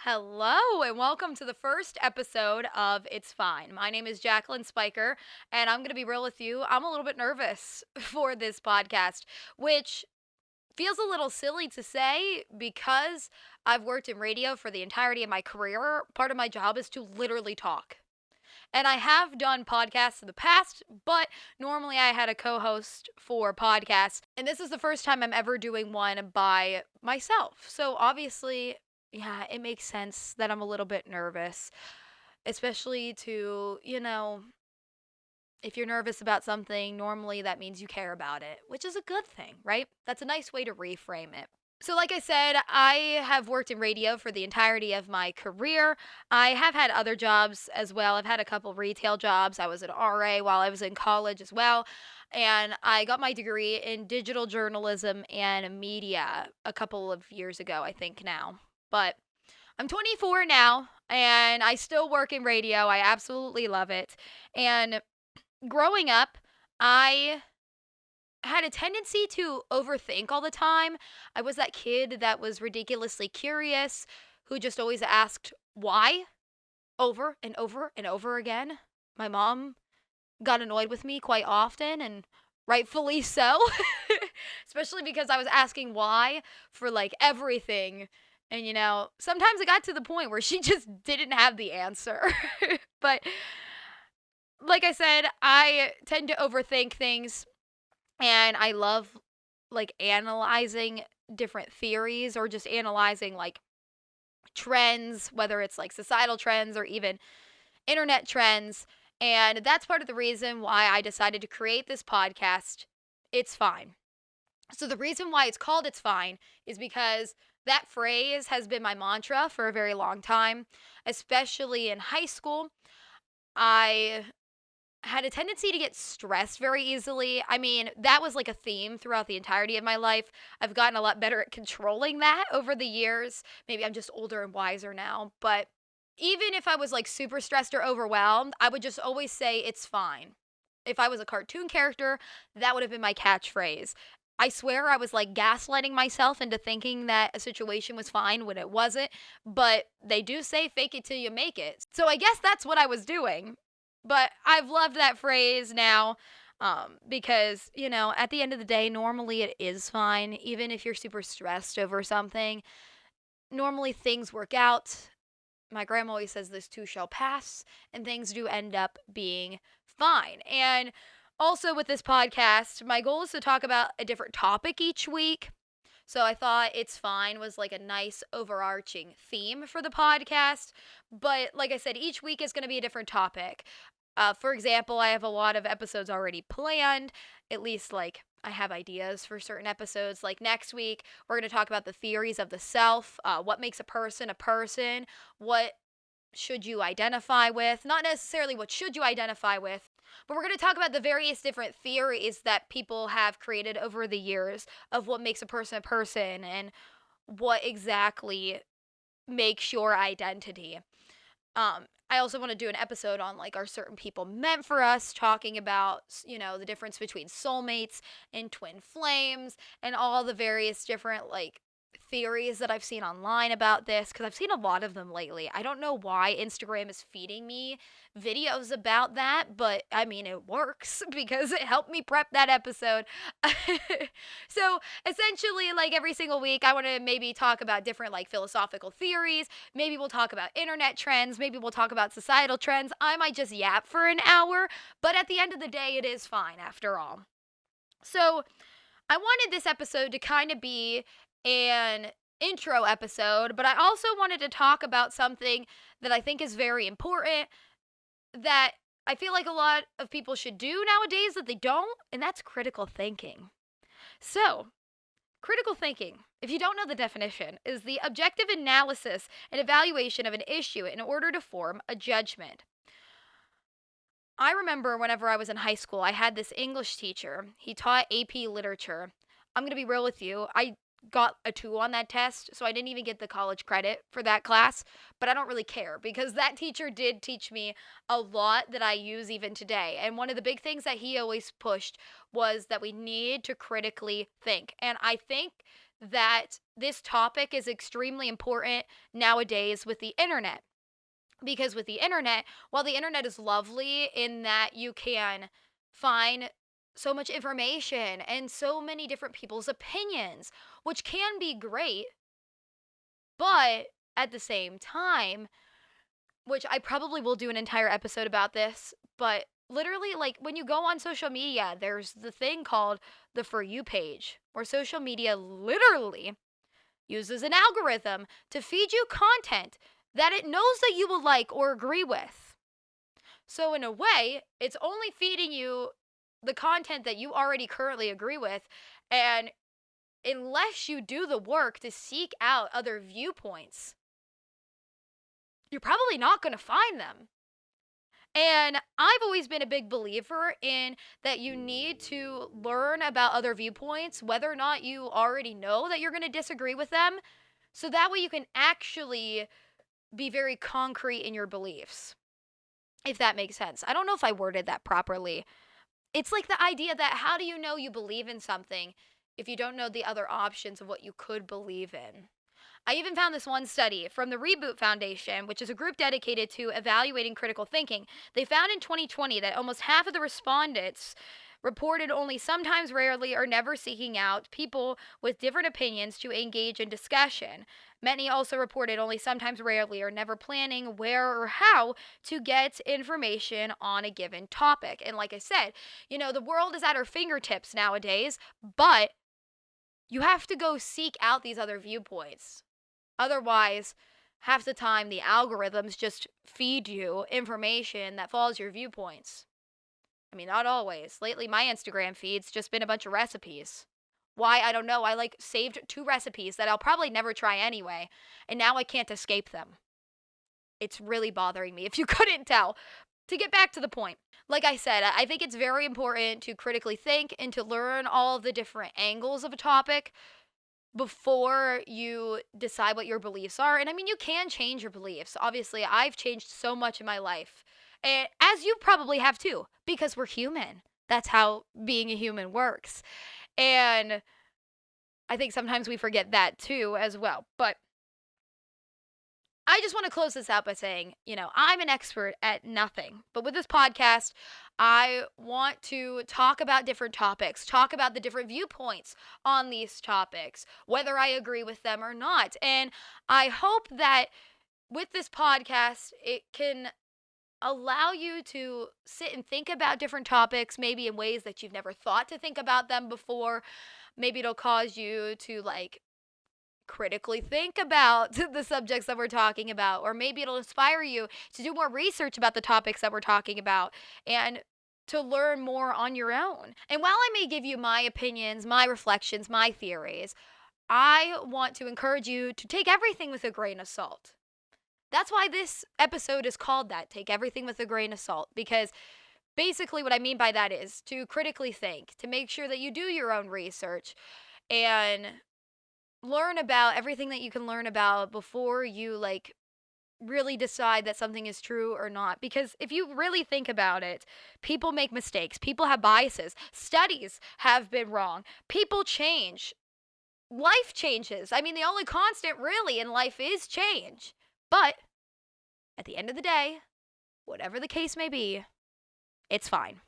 Hello, and welcome to the first episode of It's Fine. My name is Jacquelyn Spicher, and I'm going to be real with you. I'm a little bit nervous for this podcast, which feels a little silly to say because I've worked in radio for the entirety of my career. Part of my job is to literally talk. And I have done podcasts in the past, but normally I had a co host for podcasts. And this is the first time I'm ever doing one by myself. So obviously, yeah, it makes sense that I'm a little bit nervous, especially if you're nervous about something, normally that means you care about it, which is a good thing, right? That's a nice way to reframe it. So, like I said, I have worked in radio for the entirety of my career. I have had other jobs as well. I've had a couple retail jobs. I was an RA while I was in college as well. And I got my degree in digital journalism and media a couple of years ago, I think now. But I'm 24 now and I still work in radio. I absolutely love it. And growing up, I had a tendency to overthink all the time. I was that kid that was ridiculously curious, who just always asked why over and over and over again. My mom got annoyed with me quite often, and rightfully so, especially because I was asking why for like everything. And sometimes it got to the point where she just didn't have the answer. But like I said, I tend to overthink things and I love like analyzing different theories or just analyzing like trends, whether it's like societal trends or even internet trends. And that's part of the reason why I decided to create this podcast, It's Fine. So the reason why it's called It's Fine is because that phrase has been my mantra for a very long time, especially in high school. I had a tendency to get stressed very easily. I mean, that was like a theme throughout the entirety of my life. I've gotten a lot better at controlling that over the years. Maybe I'm just older and wiser now, but even if I was like super stressed or overwhelmed, I would just always say it's fine. If I was a cartoon character, that would have been my catchphrase. I swear I was like gaslighting myself into thinking that a situation was fine when it wasn't, but they do say fake it till you make it. So I guess that's what I was doing. But I've loved that phrase now because, at the end of the day, normally it is fine. Even if you're super stressed over something, normally things work out. My grandma always says this too shall pass, and things do end up being fine. And also with this podcast, my goal is to talk about a different topic each week. So I thought It's Fine was like a nice overarching theme for the podcast. But like I said, each week is going to be a different topic. For example, I have a lot of episodes already planned, at least like I have ideas for certain episodes. Like next week, we're going to talk about the theories of the self, what makes a person, what should you identify with, not necessarily what should you identify with, but we're going to talk about the various different theories that people have created over the years of what makes a person and what exactly makes your identity. I also want to do an episode on like are certain people meant for us, talking about, the difference between soulmates and twin flames and all the various different like theories that I've seen online about this because I've seen a lot of them lately. I don't know why Instagram is feeding me videos about that, but I mean, it works because it helped me prep that episode. So essentially, like every single week, I want to maybe talk about different like philosophical theories. Maybe we'll talk about internet trends. Maybe we'll talk about societal trends. I might just yap for an hour, but at the end of the day, it is fine after all. So I wanted this episode to kind of be an intro episode, but I also wanted to talk about something that I think is very important that I feel like a lot of people should do nowadays that they don't, and that's critical thinking. So, critical thinking, if you don't know the definition, is the objective analysis and evaluation of an issue in order to form a judgment. I remember whenever I was in high school, I had this English teacher. He taught AP literature. I'm going to be real with you. I got a 2 on that test, so I didn't even get the college credit for that class, but I don't really care because that teacher did teach me a lot that I use even today. And one of the big things that he always pushed was that we need to critically think. And I think that this topic is extremely important nowadays with the internet. Because with the internet, while the internet is lovely in that you can find so much information and so many different people's opinions, which can be great, but at the same time, which I probably will do an entire episode about this, but literally, like, when you go on social media, there's the thing called the For You page, where social media literally uses an algorithm to feed you content that it knows that you will like or agree with. So, in a way, it's only feeding you the content that you already currently agree with, and unless you do the work to seek out other viewpoints, you're probably not going to find them. And I've always been a big believer in that you need to learn about other viewpoints, whether or not you already know that you're going to disagree with them, so that way you can actually be very concrete in your beliefs, if that makes sense. I don't know if I worded that properly. It's like the idea that how do you know you believe in something if you don't know the other options of what you could believe in? I even found this one study from the Reboot Foundation, which is a group dedicated to evaluating critical thinking. They found in 2020 that almost half of the respondents reported only sometimes, rarely, or never seeking out people with different opinions to engage in discussion. Many also reported only sometimes, rarely, or never planning where or how to get information on a given topic. And like I said, the world is at our fingertips nowadays, but you have to go seek out these other viewpoints. Otherwise, half the time the algorithms just feed you information that follows your viewpoints. I mean, not always. Lately, my Instagram feed's just been a bunch of recipes. Why? I don't know. I saved 2 recipes that I'll probably never try anyway, and now I can't escape them. It's really bothering me, if you couldn't tell. To get back to the point, like I said, I think it's very important to critically think and to learn all of the different angles of a topic before you decide what your beliefs are. And I mean, you can change your beliefs. Obviously, I've changed so much in my life, and as you probably have too, because we're human. That's how being a human works. And I think sometimes we forget that too as well. But I just want to close this out by saying, I'm an expert at nothing. But with this podcast, I want to talk about different topics, talk about the different viewpoints on these topics, whether I agree with them or not. And I hope that with this podcast, it can allow you to sit and think about different topics, maybe in ways that you've never thought to think about them before. Maybe it'll cause you to critically think about the subjects that we're talking about, or maybe it'll inspire you to do more research about the topics that we're talking about and to learn more on your own. And while I may give you my opinions, my reflections, my theories, I want to encourage you to take everything with a grain of salt. That's why this episode is called that, Take Everything with a Grain of Salt, because basically what I mean by that is to critically think, to make sure that you do your own research and learn about everything that you can learn about before you really decide that something is true or not. Because if you really think about it, people make mistakes, people have biases, studies have been wrong, people change, life changes. I mean, the only constant really in life is change. But at the end of the day, whatever the case may be, it's fine.